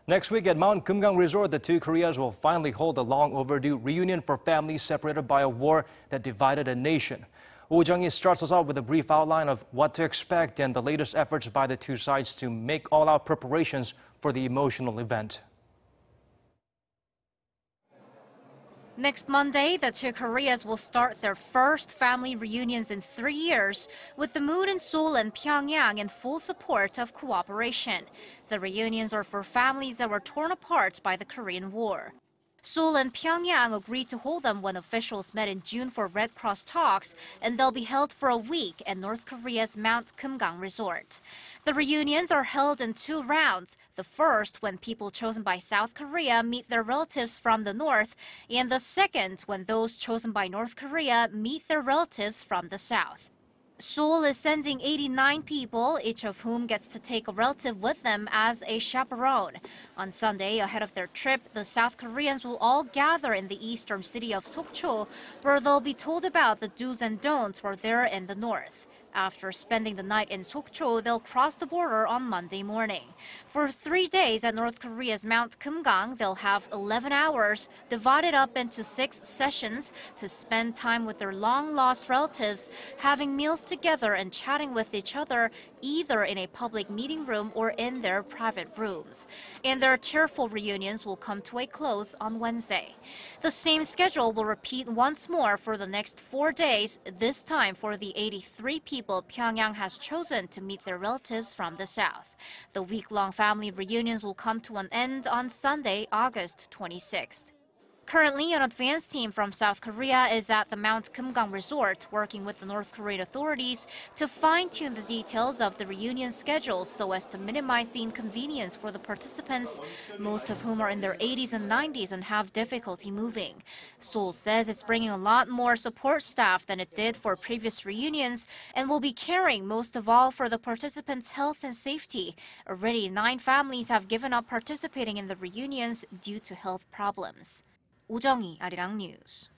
Next week at Mount Kumgang Resort, the two Koreas will finally hold a long overdue reunion for families separated by a war that divided a nation. Jung-hee starts us off with a brief outline of what to expect and the latest efforts by the two sides to make all-out preparations for the emotional event. Next Monday, the two Koreas will start their first family reunions in 3 years, with the mood in Seoul and Pyongyang in full support of cooperation. The reunions are for families that were torn apart by the Korean War. Seoul and Pyongyang agreed to hold them when officials met in June for Red Cross talks, and they'll be held for a week at North Korea's Mount Kumgang Resort. The reunions are held in 2 rounds, the first when people chosen by South Korea meet their relatives from the north, and the second when those chosen by North Korea meet their relatives from the south. Seoul is sending 89 people, each of whom gets to take a relative with them as a chaperone. On Sunday, ahead of their trip, the South Koreans will all gather in the eastern city of Sokcho, where they'll be told about the do's and don'ts where they're in the north. After spending the night in Sokcho, they'll cross the border on Monday morning. For 3 days at North Korea's Mount Kumgang, they'll have 11 hours divided up into 6 sessions to spend time with their long-lost relatives, having meals together and chatting with each other, either in a public meeting room or in their private rooms. And their tearful reunions will come to a close on Wednesday. The same schedule will repeat once more for the next 4 days, this time for the 83 people Pyongyang has chosen to meet their relatives from the south. The week-long family reunions will come to an end on Sunday, August 26th. Currently, an advance team from South Korea is at the Mount Kumgang Resort working with the North Korean authorities to fine-tune the details of the reunion schedule so as to minimize the inconvenience for the participants, most of whom are in their 80s and 90s and have difficulty moving. Seoul says it's bringing a lot more support staff than it did for previous reunions and will be caring most of all for the participants' health and safety. Already, 9 families have given up participating in the reunions due to health problems. Jung-hee, Arirang News.